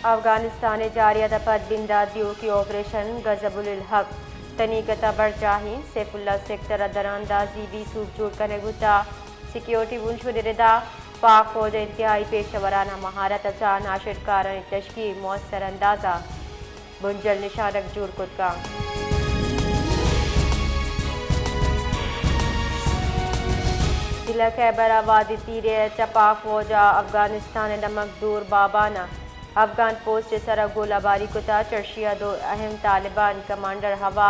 افغانستان جاریہ دپت بمدادیوں کی آپریشن غضب الحق تنیگتا برجاہین سیف اللہ سیکٹر دراندازی بھی سوب جوڑ کرنے گتا سیکیورٹی ونشو نردا پاک فوج انتہائی پیشہ ورانہ مہارت اچھا ناشر کارن تشکیل مؤثر اندازہ بنجل نشانک جوڑ کتگا ضلع خیبر آبادی تیرے چپاک فوجا افغانستان نمک دور بابانہ افغان پوسٹ سرا گولہ باری کتا چرشیا دو اہم طالبان کمانڈر ہوا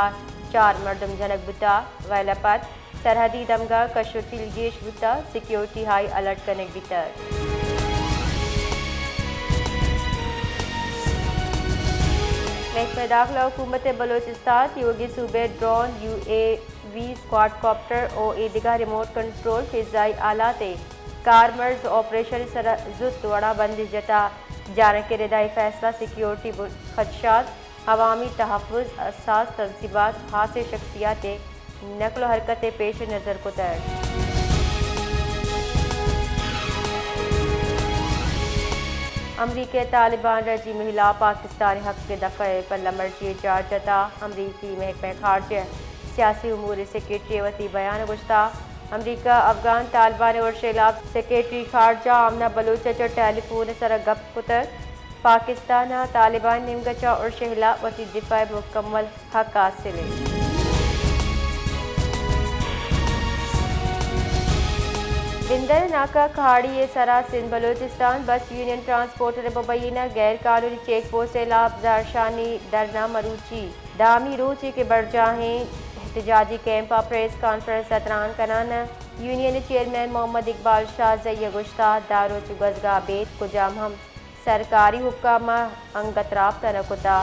4 مردم جنک بتا ویلپت سرحدی دمگاہ کشوٹیل گیش بتا سیکیورٹی ہائی الرٹ کنک بیتر محکمہ داخلہ حکومت بلوچستان یوگی صوبے ڈرون UAV اسکواڈ کاپٹر اور دیگر ریموٹ کنٹرول فضائی آلات کارمرز آپریشن زست وڑا بندی جتا جانے کے ردائی فیصلہ سیکیورٹی خدشات عوامی تحفظ اساس تنصیبات حاصل شخصیات نقل و حرکت پیش نظر کو تر امریکی طالبان رجیم ہلا پاکستانی حق کے دفع پر مرجی جارجتا امریکی محکمہ خارجہ سیاسی امور سیکریٹری وتی بیان گشتہ امریکہ افغان طالبان اور خلاف سیکریٹری خارجہ آمنہ بلوچ ٹیلی فون سر گپ کتر پاکستان طالبان نمگچا اور شہلا وتی دفاع مکمل حق حاصل بندر ناکہ کھاڑی سرا سندھ بلوچستان بس یونین ٹرانسپورٹر مبینہ غیر قانونی چیک پوسٹ خلاف زارشانی دھرنا مروچی دامی روچی کے برجاہیں احتجاجی کیمپ پریس کانفرنس اتران کنان یونین چیئرمین محمد اقبال شاہ زیہ گشتہ دارو چگزگاہ بیت کجام ہم سرکاری حکامہ انگتراف تنکتا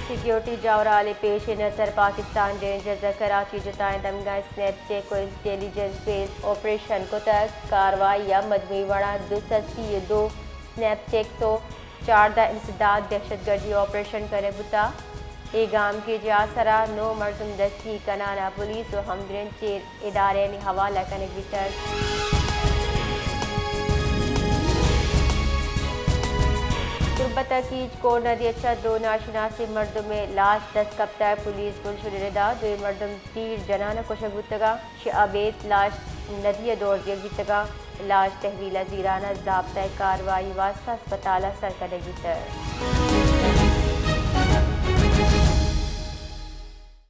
سیکیورٹی جاورالے پیش نظر پاکستان رینجرز کراچی جتائیں دمگاہ سنیپ چیک و انٹیلیجنس بیس آپریشن کو تک کاروائی یا مجموعی وڑا 232 سنیپ چیک تو 4 انسداد دہشت گردی آپریشن کرے بتا ایگام کی جاسرا 9 مردم دستگی کنانا پولیس و ہمگرین چیر ادارے نے حوالہ کنک بیتر تربتہ کیچ کو ندی اچھا 2 ناشناسی مردم میں لاش 10 کپتہ پولیس گلشن ردا 2 مردم تیر جنانہ کشک بتگا شعبیت لاش ندی دور دیل بیتگا لاش تحویل زیرانہ ضابطہ کاروائی واسطہ اسپتالہ سرکنے بیتر